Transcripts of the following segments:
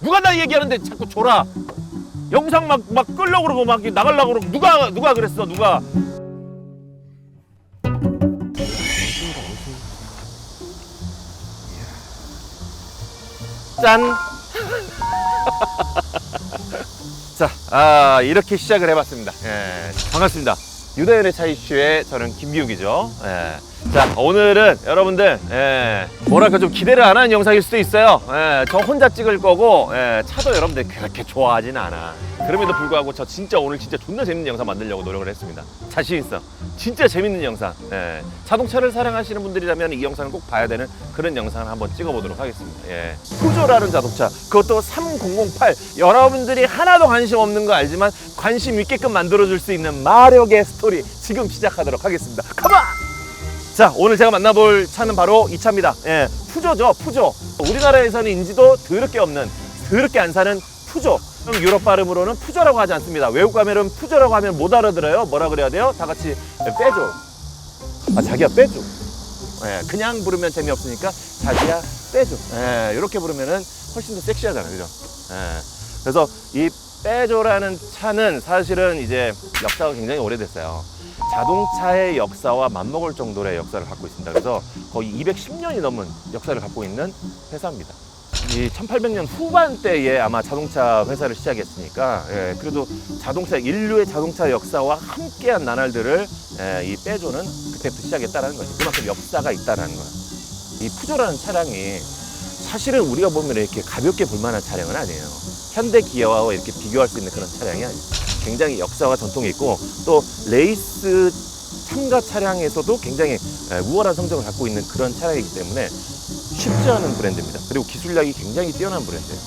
누가 나 얘기하는데 자꾸 줘라. 영상 막 끌려고 그러고 막 나가려고 그러고 누가 그랬어 누가. 짠. 자, 이렇게 시작을 해봤습니다. 예, 반갑습니다. 유다현의 차 이슈의 저는 김기욱이죠. 예. 자, 오늘은 여러분들 뭐랄까 좀 기대를 안 하는 영상일 수도 있어요. 저 혼자 찍을 거고 차도 여러분들 그렇게 좋아하진 않아. 그럼에도 불구하고 저 진짜 오늘 진짜 존나 재밌는 영상 만들려고 노력을 했습니다. 자신 있어. 진짜 재밌는 영상. 자동차를 사랑하시는 분들이라면 이 영상을 꼭 봐야 되는 그런 영상을 한번 찍어보도록 하겠습니다. 푸조라는 자동차, 그것도 3008. 여러분들이 하나도 관심 없는 거 알지만 관심 있게끔 만들어줄 수 있는 마력의 스토리 지금 시작하도록 하겠습니다. 컴온! 자, 오늘 제가 만나볼 차는 바로 이 차입니다. 푸조죠, 푸조. 우리나라에서는 인지도 더럽게 없는, 더럽게 안 사는 푸조. 유럽 발음으로는 푸조라고 하지 않습니다. 외국 가면은 푸조라고 하면 못 알아들어요. 뭐라 그래야 돼요? 다 같이 빼줘. 아, 자기야 빼줘. 그냥 부르면 재미없으니까 자기야 빼줘. 이렇게 부르면은 훨씬 더 섹시하잖아요, 그죠? 그래서 이 빼줘라는 차는 사실은 이제 역사가 굉장히 오래됐어요. 자동차의 역사와 맞먹을 정도의 역사를 갖고 있습니다. 그래서 거의 210년이 넘은 역사를 갖고 있는 회사입니다. 이 1800년 후반대에 아마 자동차 회사를 시작했으니까 그래도 자동차, 인류의 자동차 역사와 함께한 나날들을 이 빼조는 그때부터 시작했다는 거죠. 그만큼 역사가 있다는 거예요. 이 푸조라는 차량이 사실은 우리가 보면 이렇게 가볍게 볼 만한 차량은 아니에요. 현대 기아와 이렇게 비교할 수 있는 그런 차량이 아니에요. 굉장히 역사와 전통이 있고 또 레이스 참가 차량에서도 굉장히 우월한 성적을 갖고 있는 그런 차량이기 때문에 쉽지 않은 브랜드입니다. 그리고 기술력이 굉장히 뛰어난 브랜드예요.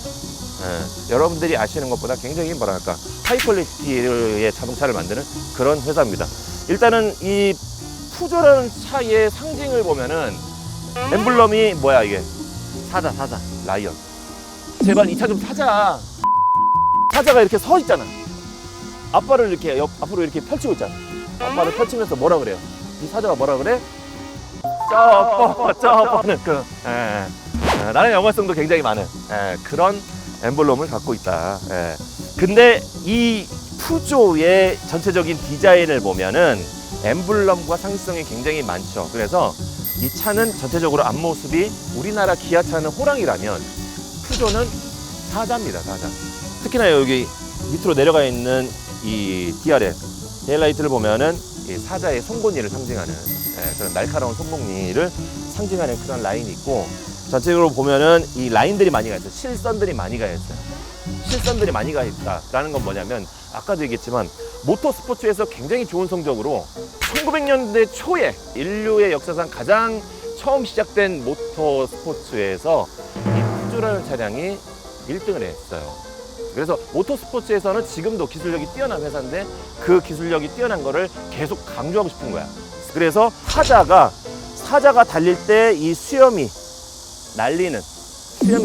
여러분들이 아시는 것보다 굉장히 뭐랄까 하이 퀄리티의 자동차를 만드는 그런 회사입니다. 일단은 이 푸조라는 차의 상징을 보면은 엠블럼이 뭐야 이게? 사자 라이언. 제발 이 차 좀 사자. 사자가 이렇게 서 있잖아. 앞발을 이렇게 앞으로 이렇게 펼치고 있잖아. 앞발을 펼치면서 뭐라 그래요? 이 사자가 뭐라 그래? 쩌퍼는 나는 영화성도 굉장히 많은 그런 엠블럼을 갖고 있다. 근데 이 푸조의 전체적인 디자인을 보면은 엠블럼과 상징성이 굉장히 많죠. 그래서 이 차는 전체적으로 앞모습이 우리나라 기아차는 호랑이라면 푸조는 사자입니다. 사자. 특히나 여기 밑으로 내려가 있는 이 DRL 데일라이트를 보면은 이 사자의 송곳니를 상징하는 그런 날카로운 송곳니를 상징하는 그런 라인이 있고, 전체적으로 보면은 이 라인들이 많이 가 있어요. 실선들이 많이 가 있어요. 실선들이 많이 가 있다라는 건 뭐냐면 아까도 얘기했지만 모터스포츠에서 굉장히 좋은 성적으로 1900년대 초에 인류의 역사상 가장 처음 시작된 모터스포츠에서 이 푸조라는 차량이 1등을 했어요. 그래서 모터스포츠에서는 지금도 기술력이 뛰어난 회사인데 그 기술력이 뛰어난 거를 계속 강조하고 싶은 거야. 그래서 사자가 달릴 때 이 수염이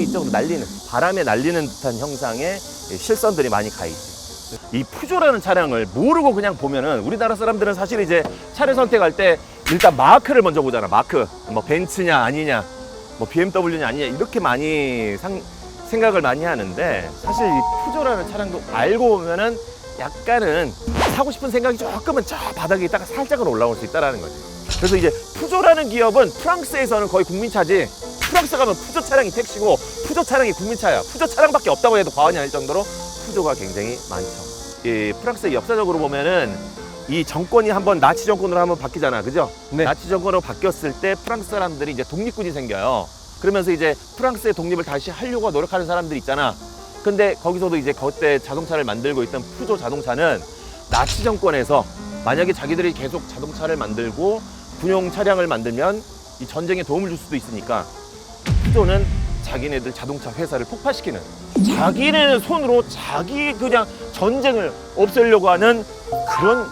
이쪽으로 날리는, 바람에 날리는 듯한 형상의 실선들이 많이 가 있지. 이 푸조라는 차량을 모르고 그냥 보면은 우리나라 사람들은 사실 이제 차를 선택할 때 일단 마크를 먼저 보잖아. 마크. 뭐 벤츠냐 아니냐, 뭐 BMW냐 아니냐, 이렇게 많이 생각을 많이 하는데, 사실 이 푸조라는 차량도 알고 보면은 약간은 사고 싶은 생각이 조금은 저 바닥에 있다가 살짝은 올라올 수 있다는 거지. 그래서 이제 푸조라는 기업은 프랑스에서는 거의 국민차지, 프랑스 가면 푸조 차량이 택시고 푸조 차량이 국민차야. 푸조 차량밖에 없다고 해도 과언이 아닐 정도로 푸조가 굉장히 많죠. 이 프랑스의 역사적으로 보면은 이 정권이 한번 나치 정권으로 한번 바뀌잖아, 그죠? 네. 나치 정권으로 바뀌었을 때 프랑스 사람들이 이제 독립군이 생겨요. 그러면서 이제 프랑스의 독립을 다시 하려고 노력하는 사람들 있잖아. 근데 거기서도 이제 그때 자동차를 만들고 있던 푸조 자동차는 나치 정권에서 만약에 자기들이 계속 자동차를 만들고 군용 차량을 만들면 이 전쟁에 도움을 줄 수도 있으니까 푸조는 자기네들 자동차 회사를 폭파시키는, 자기네 손으로 자기 그냥 전쟁을 없애려고 하는 그런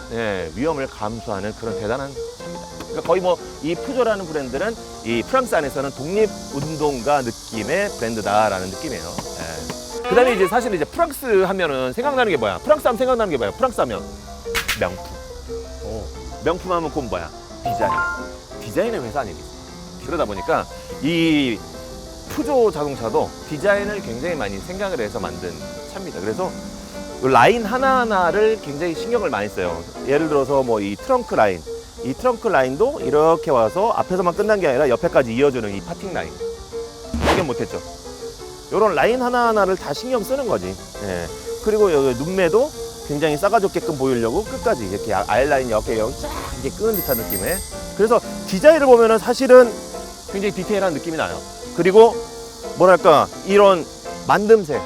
위험을 감수하는 그런 대단한 차입니다. 그러니까 거의 뭐 이 푸조라는 브랜드는 이 프랑스 안에서는 독립운동가 느낌의 브랜드다라는 느낌이에요. 그 다음에 이제 사실 이제 프랑스 하면은 생각나는 게 뭐야? 프랑스 하면 생각나는 게 뭐야? 프랑스 하면 명품. 명품 하면 그건 뭐야? 디자인의 회사 아니겠습니까? 그러다 보니까 이 푸조 자동차도 디자인을 굉장히 많이 생각을 해서 만든 차입니다. 그래서 라인 하나하나를 굉장히 신경을 많이 써요. 예를 들어서 뭐 이 트렁크 라인도 이렇게 와서 앞에서만 끝난 게 아니라 옆에까지 이어주는 이 파팅 라인. 발견 못했죠? 이런 라인 하나하나를 다 신경 쓰는 거지. 예. 그리고 여기 눈매도 굉장히 싸가지없게끔 보이려고 끝까지 이렇게 아이라인 옆에 여기 쫙 이렇게 끄는 듯한 느낌에. 그래서 디자인을 보면은 사실은 굉장히 디테일한 느낌이 나요. 그리고 뭐랄까 이런 만듦새,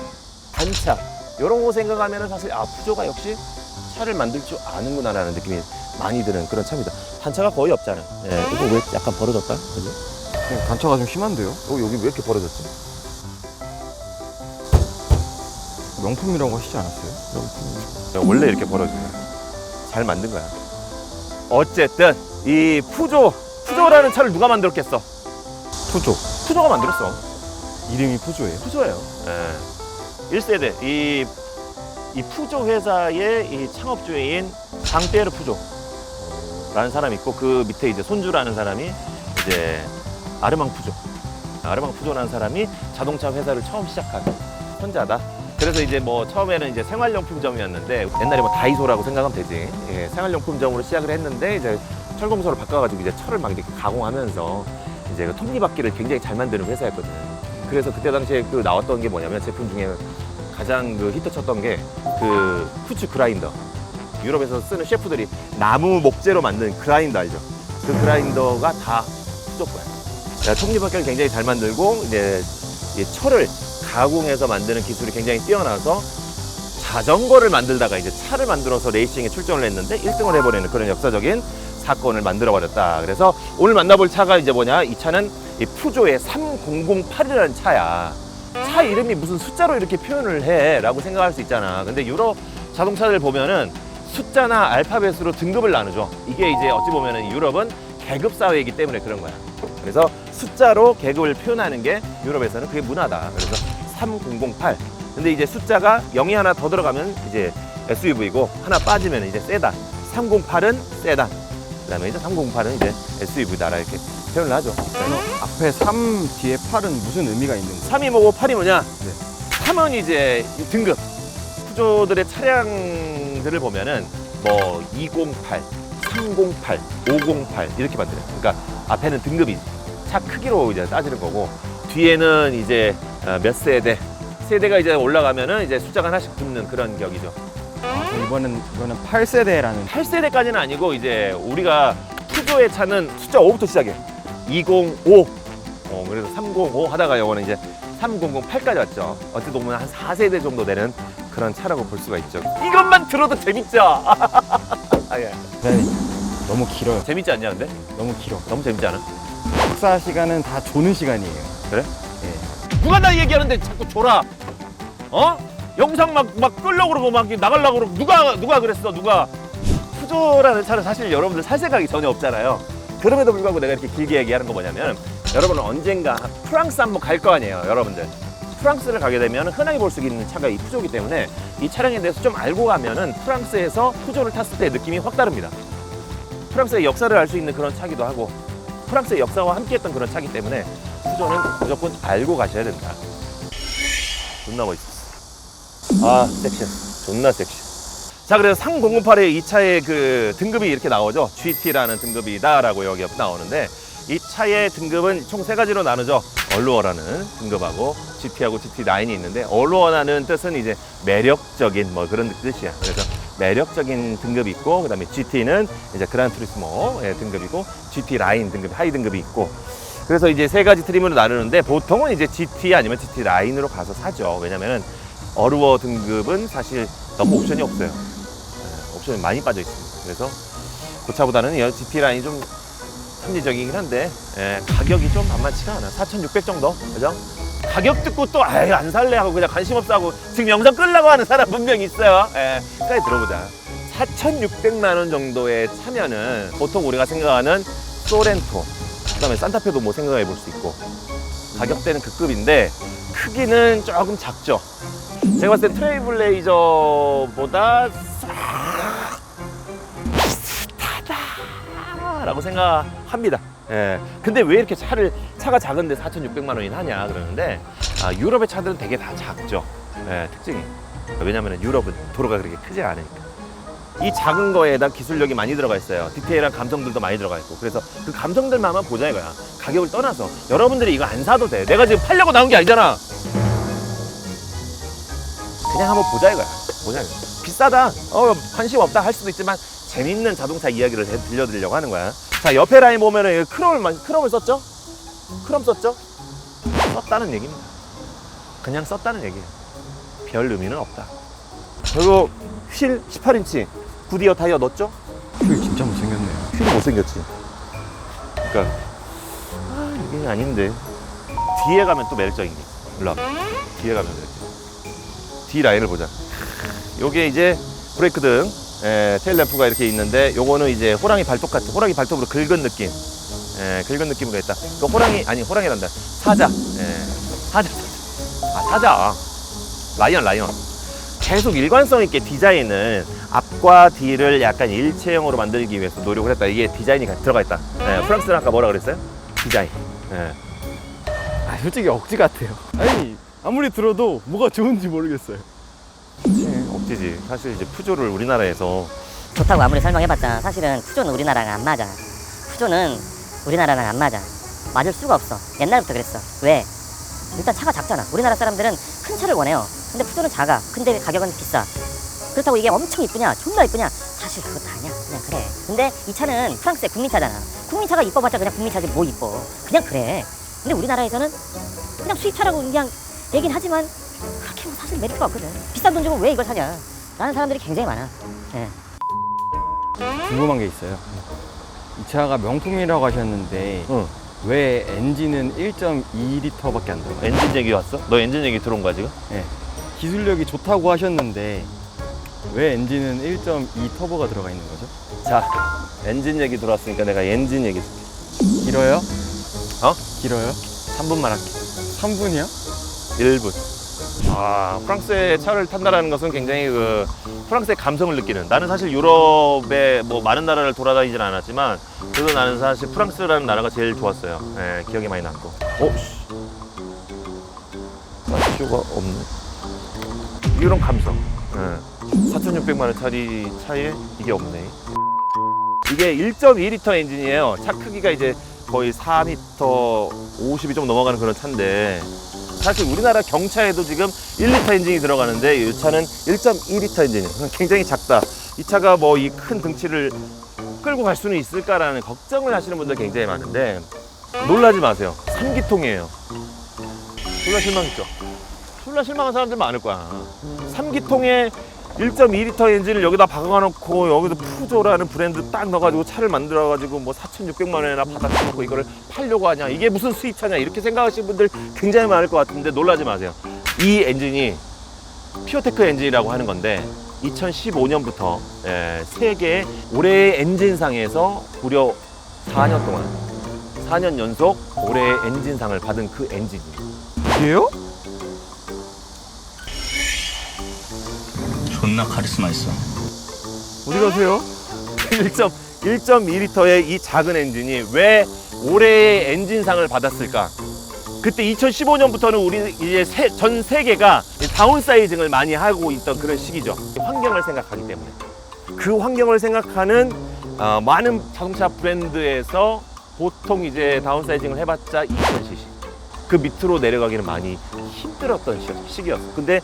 단차 이런 거 생각하면은 사실 푸조가 역시 차를 만들 줄 아는구나라는 느낌이 많이 드는 그런 차입니다. 단차가 거의 없잖아요. 예. 이거 왜 약간 벌어졌다? 그지? 단차가 좀 심한데요? 여기 왜 이렇게 벌어졌지? 명품이라고 하시지 않았어요? 원래 이렇게 벌어져요. 잘 만든 거야. 어쨌든 이 푸조라는 차를 누가 만들었겠어? 푸조가 만들었어. 이름이 푸조예요? 푸조예요. 예. 1세대 이 푸조 회사의 이 창업주인 장테르 푸조라는 사람이 있고 그 밑에 이제 손주라는 사람이 이제 아르망 푸조라는 사람이 자동차 회사를 처음 시작한 혼자다. 그래서 이제 뭐 처음에는 이제 생활용품점이었는데 옛날에 뭐 다이소라고 생각하면 되지. 예, 생활용품점으로 시작을 했는데 이제 철공소를 바꿔가지고 이제 철을 막 이렇게 가공하면서 이제 그 톱니바퀴를 굉장히 잘 만드는 회사였거든. 그래서 그때 당시에 그 나왔던 게 뭐냐면 제품 중에 가장 그 히트쳤던 게 그 후추 그라인더. 유럽에서 쓰는 셰프들이 나무 목재로 만든 그라인더 알죠? 그 그라인더가 다 푸조 거야. 톱니바퀴를 굉장히 잘 만들고 이제 이 철을 가공해서 만드는 기술이 굉장히 뛰어나서 자전거를 만들다가 이제 차를 만들어서 레이싱에 출전을 했는데 1등을 해버리는 그런 역사적인 사건을 만들어버렸다. 그래서 오늘 만나볼 차가 이제 뭐냐? 이 차는 이 푸조의 3008이라는 차야. 차 이름이 무슨 숫자로 이렇게 표현을 해 라고 생각할 수 있잖아. 근데 유럽 자동차들 보면은 숫자나 알파벳으로 등급을 나누죠. 이게 이제 어찌 보면은 유럽은 계급 사회이기 때문에 그런 거야. 그래서 숫자로 계급을 표현하는 게 유럽에서는 그게 문화다. 그래서 3008. 근데 이제 숫자가 0이 하나 더 들어가면 이제 SUV고 하나 빠지면 이제 세단. 308은 세단. 그다음에 이제 308은 이제 SUV다라 이렇게 표현을 하죠. 앞에 3, 뒤에 8은 무슨 의미가 있는 거예요? 3이 뭐고 8이 뭐냐? 네. 3은 이제 등급. 푸조들의 차량들을 보면은 뭐 208, 308, 508 이렇게 만들어요. 그러니까 앞에는 등급이 차 크기로 이제 따지는 거고 뒤에는 이제 몇 세대가 이제 올라가면은 이제 숫자가 하나씩 붙는 그런 격이죠. 이거는 8세대라는 8세대까지는 아니고 이제 우리가 푸조의 차는 숫자 5부터 시작해. 205. 그래서 305 하다가 요거는 이제 3008까지 왔죠. 어찌 보면 한 4세대 정도 되는 그런 차라고 볼 수가 있죠. 이것만 들어도 재밌죠. 예. 네, 너무 길어요. 재밌지 않냐 근데? 너무 길어. 너무 재밌지 않아? 식사 시간은 다 조는 시간이에요. 그래? 예. 누가 나 얘기하는데 자꾸 줘라. 영상 막 끌려고 그러고 막 나가려고 그러고 누가 그랬어? 누가? 푸조라는 차는 사실 여러분들 살 생각이 전혀 없잖아요. 그럼에도 불구하고 내가 이렇게 길게 얘기하는 거 뭐냐면 여러분은 언젠가 프랑스 한번 갈 거 아니에요, 여러분들. 프랑스를 가게 되면 흔하게 볼 수 있는 차가 이 푸조이기 때문에 이 차량에 대해서 좀 알고 가면은 프랑스에서 푸조를 탔을 때 느낌이 확 다릅니다. 프랑스의 역사를 알 수 있는 그런 차기도 하고 프랑스의 역사와 함께했던 그런 차기 때문에 푸조는 무조건 알고 가셔야 된다. 존나 멋있었어. 섹시해. 존나 섹시해. 자, 그래서 3008의 이 차의 그 등급이 이렇게 나오죠. GT라는 등급이다라고 여기 나오는데 이 차의 등급은 총 3가지로 나누죠. 얼루어라는 등급하고 GT하고 GT9이 있는데 얼루어라는 뜻은 이제 매력적인 뭐 그런 뜻이야. 그래서 매력적인 등급이 있고 그다음에 GT는 이제 그란투리스모의 등급이고 GT 라인 등급, 하이 등급이 있고 그래서 이제 3가지 트림으로 나누는데 보통은 이제 GT 아니면 GT 라인으로 가서 사죠. 왜냐면은 어루어 등급은 사실 너무 옵션이 없어요. 옵션이 많이 빠져 있습니다. 그래서 그 차보다는 GT 라인이 좀 합리적이긴 한데 가격이 좀 만만치가 않아. 4,600 정도, 그죠? 가격 듣고 또 안 살래 하고 그냥 관심 없어 하고 지금 영상 끌려고 하는 사람 분명히 있어요. 끝까지 들어보자. 4,600만 원 정도의 차면은 보통 우리가 생각하는 소렌토, 그다음에 산타페도 뭐 생각해 볼 수 있고 가격대는 그 급인데 크기는 조금 작죠. 제가 봤을 때 트레일블레이저보다 싹 비슷하다라고 생각합니다. 근데 왜 이렇게 차를 차가 작은데 4,600만 원이나 하냐 그러는데 유럽의 차들은 되게 다 작죠. 예, 특징이. 왜냐면 유럽은 도로가 그렇게 크지 않으니까. 이 작은 거에다 기술력이 많이 들어가 있어요. 디테일한 감성들도 많이 들어가 있고. 그래서 그 감성들만 보자 이거야. 가격을 떠나서 여러분들이 이거 안 사도 돼. 내가 지금 팔려고 나온 게 아니잖아. 그냥 한번 보자 이거야. 보자 이거. 비싸다. 관심 없다 할 수도 있지만 재밌는 자동차 이야기를 들려드리려고 하는 거야. 자, 옆에 라인 보면은 크롬을 썼죠? 크롬 썼죠? 썼다는 얘기입니다. 그냥 썼다는 얘기예요. 별 의미는 없다. 그리고 휠 18인치 구디어 타이어 넣었죠? 휠 진짜 못생겼네요. 휠이 못생겼지. 그러니까 이게 아닌데 뒤에 가면 또 매력적인 게 일로 와봐. 뒤에 가면 매력적. 뒤 라인을 보자. 요게 이제 브레이크 등 테일 램프가 이렇게 있는데 요거는 이제 호랑이 발톱 같은 호랑이 발톱으로 긁은 느낌. 긁은 느낌으로 했다. 그 호랑이란다. 사자. 사자. 라이언. 계속 일관성 있게 디자인은 앞과 뒤를 약간 일체형으로 만들기 위해서 노력을 했다. 이게 디자인이 들어가 있다. 프랑스는 아까 뭐라 그랬어요? 디자인. 솔직히 억지 같아요. 아니 아무리 들어도 뭐가 좋은지 모르겠어요. 그치, 억지지. 사실 이제 푸조를 우리나라에서 좋다고 아무리 설명해봤자 사실은 푸조는 우리나라랑 안 맞아. 푸조는 우리나라랑 안 맞아. 맞을 수가 없어. 옛날부터 그랬어. 왜? 일단 차가 작잖아. 우리나라 사람들은 큰 차를 원해요. 근데 푸조는 작아. 근데 가격은 비싸. 그렇다고 이게 엄청 이쁘냐? 존나 이쁘냐? 사실 그것도 아니야. 그냥 그래. 근데 이 차는 프랑스의 국민차잖아. 국민차가 이뻐봤자 그냥 국민차지 뭐 이뻐. 그냥 그래. 근데 우리나라에서는 그냥 수입차라고 그냥 얘긴 하지만 그렇게 뭐 사실 메리트가 없거든. 비싼 돈 주고 왜 이걸 사냐? 라는 사람들이 굉장히 많아. 예. 궁금한 게 있어요. 이 차가 명품이라고 하셨는데 응. 왜 엔진은 1.2L밖에 안 들어가요? 엔진 얘기 왔어? 너 엔진 얘기 들어온 거야 지금? 네. 기술력이 좋다고 하셨는데 왜 엔진은 1.2 터보가 들어가 있는 거죠? 자, 엔진 얘기 들어왔으니까 내가 엔진 얘기 줄게. 길어요? 어? 길어요? 3분만 할게. 3분이요? 1분. 프랑스의 차를 탄다라는 것은 굉장히 프랑스의 감성을 느끼는. 나는 사실 유럽의 뭐 많은 나라를 돌아다니진 않았지만 그래도 나는 사실 프랑스라는 나라가 제일 좋았어요. 기억에 많이 남고. 사쇼가 없네. 이런 감성. 4,600만 원짜리 차에 이게 없네. 이게 1.2L 엔진이에요. 차 크기가 이제 거의 4m 50이 좀 넘어가는 그런 차인데 사실 우리나라 경차에도 지금 1L 엔진이 들어가는데 이 차는 1.2L 엔진이에요. 굉장히 작다. 이 차가 뭐 이 큰 등치를 끌고 갈 수는 있을까라는 걱정을 하시는 분들 굉장히 많은데 놀라지 마세요. 3기통이에요. 졸라 실망했죠? 졸라 실망한 사람들 많을 거야. 3기통에 1.2L 엔진을 여기다 박아놓고 여기도 푸조라는 브랜드 딱 넣어가지고 차를 만들어가지고 뭐 4,600만 원이나 받아놓고 이거를 팔려고 하냐, 이게 무슨 수입차냐 이렇게 생각하시는 분들 굉장히 많을 것 같은데 놀라지 마세요. 이 엔진이 피오테크 엔진이라고 하는 건데 2015년부터 세계 올해의 엔진상에서 무려 4년 동안 4년 연속 올해의 엔진상을 받은 그 엔진이에요. 이게요? 존나 카리스마 있어. 어디 가세요? 1.2L의 이 작은 엔진이 왜 올해의 엔진상을 받았을까? 그때 2015년부터는 우리 이제 전 세계가 다운사이징을 많이 하고 있던 그런 시기죠. 환경을 생각하기 때문에. 그 환경을 생각하는 많은 자동차 브랜드에서 보통 이제 다운사이징을 해봤자 2000cc. 그 밑으로 내려가기는 많이 힘들었던 시기였어. 근데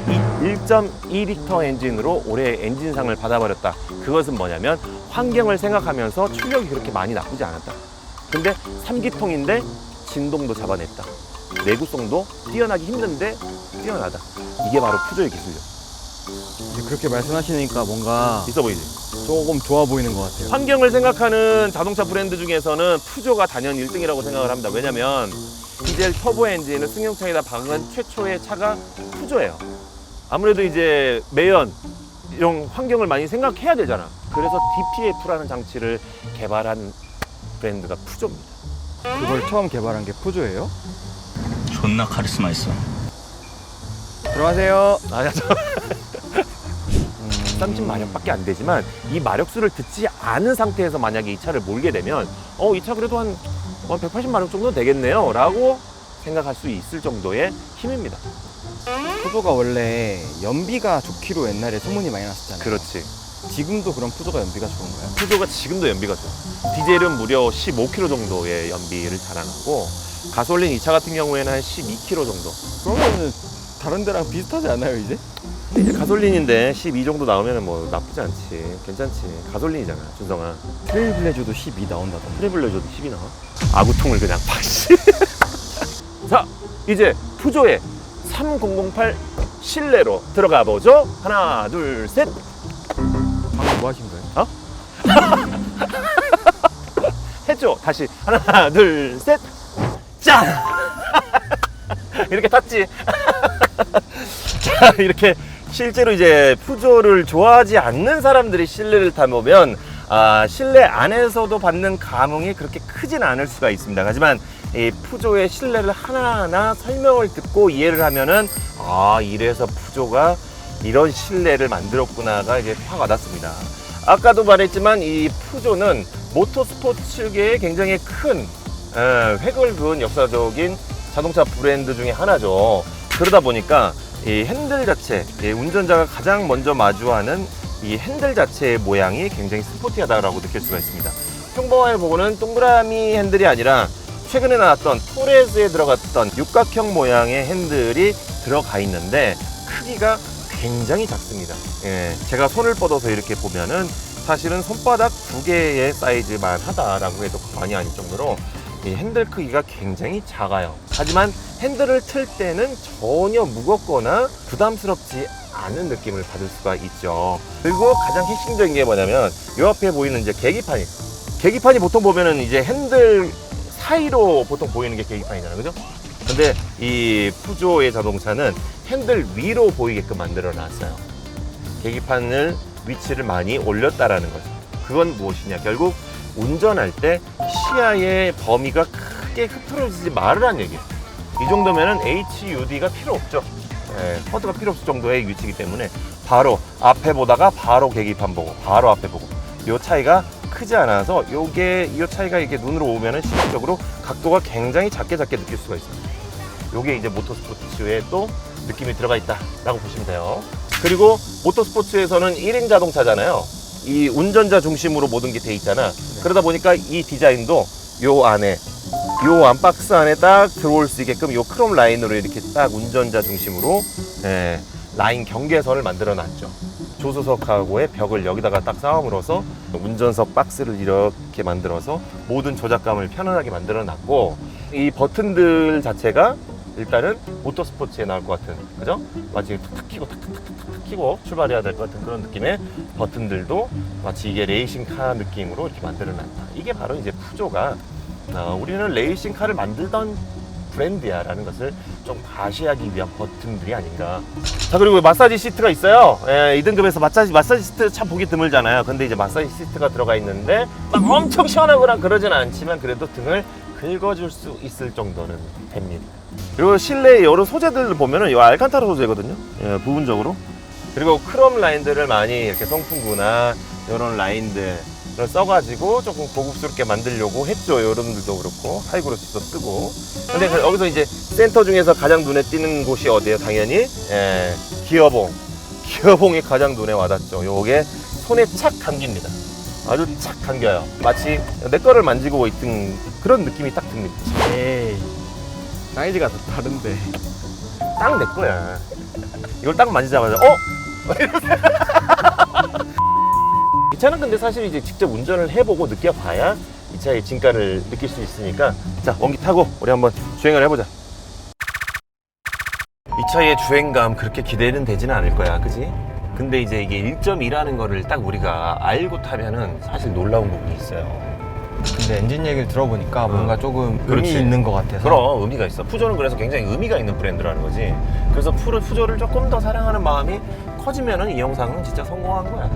이 1.2L 엔진으로 올해 엔진상을 받아버렸다. 그것은 뭐냐면 환경을 생각하면서 출력이 그렇게 많이 나쁘지 않았다. 근데 3기통인데 진동도 잡아냈다. 내구성도 뛰어나기 힘든데 뛰어나다. 이게 바로 푸조의 기술력. 이제 그렇게 말씀하시니까 뭔가 있어 보이지? 조금 좋아 보이는 것 같아요. 환경을 생각하는 자동차 브랜드 중에서는 푸조가 단연 1등이라고 생각을 합니다. 왜냐면 디젤 터보 엔진을 승용차에다 박은 최초의 차가 푸조예요. 아무래도 이제 매연 이런 환경을 많이 생각해야 되잖아. 그래서 DPF라는 장치를 개발한 브랜드가 푸조입니다. 그걸 처음 개발한 게 푸조예요? 존나 카리스마 있어. 들어가세요. 아니야, 30마력밖에 안 되지만 이 마력수를 듣지 않은 상태에서 만약에 이 차를 몰게 되면 이 차 그래도 한 180만 원 정도 되겠네요 라고 생각할 수 있을 정도의 힘입니다. 푸조가 원래 연비가 좋기로 옛날에 소문이 많이 났었잖아요. 그렇지. 지금도 그럼 푸조가 연비가 좋은가요? 푸조가 지금도 연비가 좋아. 디젤은 무려 15km 정도의 연비를 자랑하고 가솔린 2차 같은 경우에는 한 12km 정도. 그러면은 다른 데랑 비슷하지 않아요 이제? 근데 이제 가솔린인데 12 정도 나오면 뭐 나쁘지 않지. 괜찮지. 가솔린이잖아, 준성아. 트레일블레저도 12 나온다던데. 트래블러줘도 10이 나와. 아구통을 그냥 박씨. 자, 이제 푸조의 3008 실내로 들어가 보죠. 하나, 둘, 셋. 방금 뭐 하신 거예요? 했죠. 다시 하나, 둘, 셋. 짠. 이렇게 탔지. 자, 이렇게 실제로 이제 푸조를 좋아하지 않는 사람들이 실내를 타보면 실내 안에서도 받는 감흥이 그렇게 크진 않을 수가 있습니다. 하지만 이 푸조의 실내를 하나하나 설명을 듣고 이해를 하면은 이래서 푸조가 이런 실내를 만들었구나가 이제 확 와닿습니다. 아까도 말했지만 이 푸조는 모터스포츠계에 굉장히 큰 획을 그은 역사적인 자동차 브랜드 중에 하나죠. 그러다 보니까 이 핸들 자체, 이 운전자가 가장 먼저 마주하는 이 핸들 자체의 모양이 굉장히 스포티하다고 느낄 수가 있습니다. 평범하게 보고는 동그라미 핸들이 아니라 최근에 나왔던 토레스에 들어갔던 육각형 모양의 핸들이 들어가 있는데 크기가 굉장히 작습니다. 예, 제가 손을 뻗어서 이렇게 보면은 사실은 손바닥 2개의 사이즈만 하다라고 해도 과언이 아닐 정도로 이 핸들 크기가 굉장히 작아요. 하지만 핸들을 틀 때는 전혀 무겁거나 부담스럽지 않은 느낌을 받을 수가 있죠. 그리고 가장 핵심적인 게 뭐냐면 이 앞에 보이는 이제 계기판이 보통 보면은 이제 핸들 사이로 보통 보이는 게 계기판이잖아요, 그죠? 근데 이 푸조의 자동차는 핸들 위로 보이게끔 만들어 놨어요. 계기판을 위치를 많이 올렸다라는 거죠. 그건 무엇이냐? 결국 운전할 때 시야의 범위가 크게 흐트러지지 말으란 얘기예요. 이 정도면은 HUD가 필요 없죠. 허드가 필요 없을 정도의 위치이기 때문에 바로 앞에 보다가 바로 계기판 보고 바로 앞에 보고 이 차이가 크지 않아서 이 차이가 이렇게 눈으로 오면은 시각적으로 각도가 굉장히 작게 느낄 수가 있습니다. 요게 이제 모터스포츠에 또 느낌이 들어가 있다라고 보시면 돼요. 그리고 모터스포츠에서는 1인 자동차잖아요. 이 운전자 중심으로 모든 게 돼 있잖아. 그러다 보니까 이 디자인도 요 안에 요 안박스 안에 딱 들어올 수 있게끔 요 크롬 라인으로 이렇게 딱 운전자 중심으로 라인 경계선을 만들어 놨죠. 조수석하고의 벽을 여기다가 딱 쌓음으로써 운전석 박스를 이렇게 만들어서 모든 조작감을 편안하게 만들어 놨고 이 버튼들 자체가 일단은 모터스포츠에 나올 것 같은, 그죠? 마치 탁탁 키고 출발해야 될 것 같은 그런 느낌의 버튼들도 마치 이게 레이싱카 느낌으로 이렇게 만들어 놨다. 이게 바로 이제 푸조가 우리는 레이싱카를 만들던 브랜드야 라는 것을 좀 과시하기 위한 버튼들이 아닌가. 자, 그리고 마사지 시트가 있어요. 이 등급에서 마사지 시트 참 보기 드물잖아요. 근데 이제 마사지 시트가 들어가 있는데 막 엄청 시원하거나 그러진 않지만 그래도 등을 긁어줄 수 있을 정도는 됩니다. 그리고 실내 여러 소재들을 보면은 이 알칸타라 소재거든요. 부분적으로. 그리고 크롬 라인들을 많이 이렇게 송풍구나 이런 라인들을 써가지고 조금 고급스럽게 만들려고 했죠. 여러분들도 그렇고 하이그로시도 쓰고. 근데 여기서 이제 센터 중에서 가장 눈에 띄는 곳이 어디예요? 당연히 기어봉이 가장 눈에 와닿죠. 요게 손에 착 감깁니다. 아주 착 감겨요. 마치 내 거를 만지고 있던 그런 느낌이 딱 듭니다. 에이, 사이즈가 다 다른데. 딱 내 거야. 이걸 딱 만지자마자 이 차는 근데 사실 이제 직접 운전을 해보고 느껴봐야 이 차의 진가를 느낄 수 있으니까 자, 원기 타고 우리 한번 주행을 해보자. 이 차의 주행감 그렇게 기대는 되지는 않을 거야, 그지? 근데 이제 이게 1.2라는 거를 딱 우리가 알고 타면은 사실 놀라운 부분이 있어요. 근데 엔진 얘기를 들어보니까 뭔가 조금 그렇지. 의미 있는 것 같아서. 그럼 의미가 있어. 푸조는 그래서 굉장히 의미가 있는 브랜드라는 거지. 그래서 푸조를 조금 더 사랑하는 마음이 커지면은 이 영상은 진짜 성공한 거야.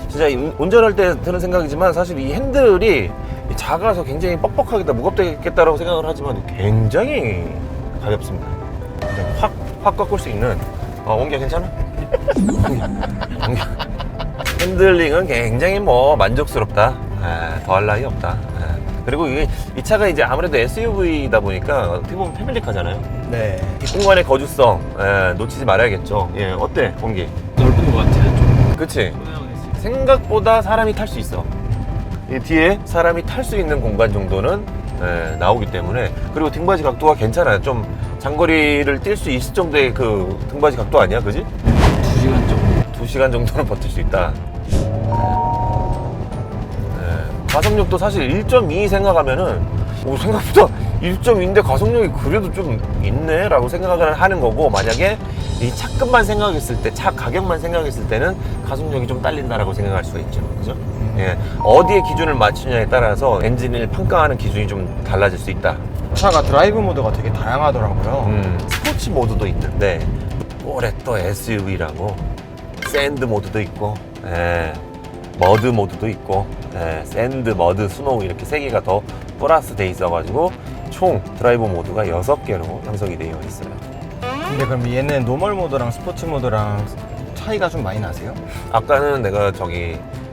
진짜 운전할 때 드는 생각이지만 사실 이 핸들이 작아서 굉장히 뻑뻑하겠다, 무겁겠다라고 생각을 하지만 굉장히 가볍습니다. 확 꺾을 수 있는. 원기야 괜찮아? 원기야. 핸들링은 굉장히 만족스럽다. 더할 나위 없다. 그리고 이 차가 이제 아무래도 SUV다 보니까 어떻게 보면 패밀리카잖아요. 네. 이 공간의 거주성 놓치지 말아야겠죠. 예, 어때 공기? 넓은 것 같아요. 좀 그치? 소양했을 때. 생각보다 사람이 탈 수 있어. 이 뒤에 사람이 탈 수 있는 공간 정도는 나오기 때문에, 그리고 등받이 각도가 괜찮아요. 좀 장거리를 뛸 수 있을 정도의 그 등받이 각도 아니야, 그지? 2시간 정도. 2시간 정도는 버틸 수 있다. 가속력도 사실 1.2 생각하면은 생각보다 1.2인데 가속력이 그래도 좀 있네 라고 생각을 하는 거고, 만약에 이 차급만 생각했을 때, 차 가격만 생각했을 때는 가속력이 좀 딸린다라고 생각할 수가 있죠. 그죠? 예. 어디에 기준을 맞추냐에 따라서 엔진을 평가하는 기준이 좀 달라질 수 있다. 차가 드라이브 모드가 되게 다양하더라고요. 스포츠 모드도 있는데 올해 또 SUV라고 샌드 모드도 있고, 머드 모드도 있고, 샌드, 머드, 스노우 이렇게 3개가 더 플러스 돼 있어가지고 총 드라이브 모드가 6개로 형성이 되어 있어요. 근데 그럼 얘는 노멀 모드랑 스포츠 모드랑 차이가 좀 많이 나세요? 아까는 내가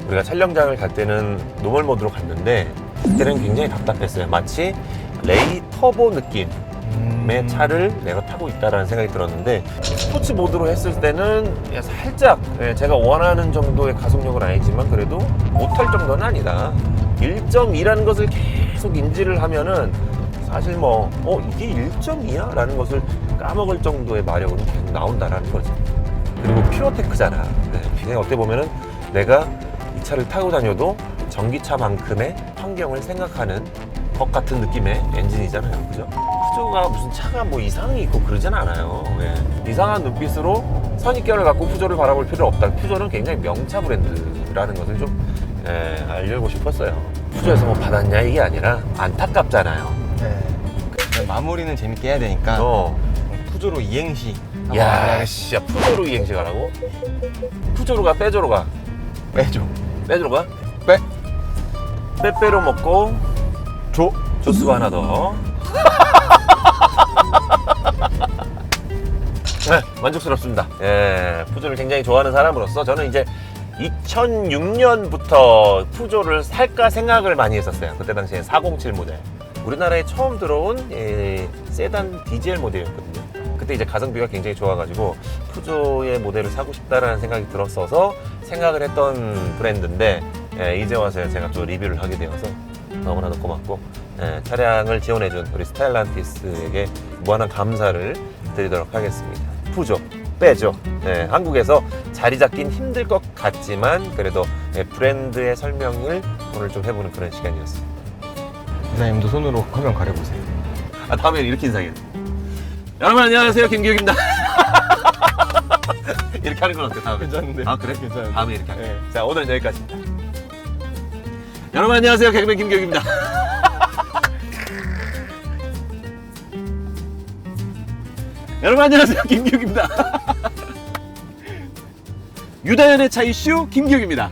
우리가 촬영장을 갈 때는 노멀 모드로 갔는데, 그때는 굉장히 답답했어요. 마치 레이 터보 느낌의 차를 내가 타고 있다라는 생각이 들었는데, 스포츠 모드로 했을 때는 살짝 제가 원하는 정도의 가속력은 아니지만 그래도 못할 정도는 아니다. 1.2라는 것을 계속 인지를 하면은 사실 이게 1.2야? 라는 것을 까먹을 정도의 마력은 계속 나온다라는 거지. 그리고 퓨어테크잖아. 그냥 어떻게 보면은 내가 이 차를 타고 다녀도 전기차만큼의 환경을 생각하는 것 같은 느낌의 엔진이잖아요. 그죠? 푸조가 무슨 차가 이상이 있고 그러진 않아요. 이상한 눈빛으로 선입견을 갖고 푸조를 바라볼 필요 없다. 푸조는 굉장히 명차 브랜드라는 것을 좀 알려고 싶었어요. 푸조에서 받았냐 이게 아니라 안타깝잖아요. 네. 마무리는 재밌게 해야 되니까 푸조로 이행시 한번 야, 씨, 푸조로 이행시 가라고? 푸조로 가, 빼조로 가? 빼줘. 빼조로 가? 빼. 빼빼로 먹고 조스가 하나 더. 네, 만족스럽습니다. 푸조를 굉장히 좋아하는 사람으로서 저는 이제 2006년부터 푸조를 살까 생각을 많이 했었어요. 그때 당시에 407 모델. 우리나라에 처음 들어온 세단 디젤 모델이었거든요. 그때 이제 가성비가 굉장히 좋아가지고 푸조의 모델을 사고 싶다라는 생각이 들었어서 생각을 했던 브랜드인데, 이제 와서 제가 또 리뷰를 하게 되어서 너무나도 고맙고, 차량을 지원해준 우리 스타일란티스에게 무한한 감사를 드리도록 하겠습니다. 푸조, 빼죠. 한국에서 자리 잡긴 힘들 것 같지만 그래도 브랜드의 설명을 오늘 좀 해보는 그런 시간이었습니다. 기사님도 손으로 화면 가려보세요. 다음에는 이렇게 인사해요. 여러분 안녕하세요, 김기욱입니다. 이렇게 하는 건 어때요? 다음에? 괜찮은데. 아 그래? 괜찮은데. 다음에 이렇게 할게요. 네. 자, 오늘은 여기까지입니다. 여러분 안녕하세요, 개그맨 김기욱입니다. 여러분 안녕하세요, 김기욱입니다. 유다현의 차 이슈 김기욱입니다.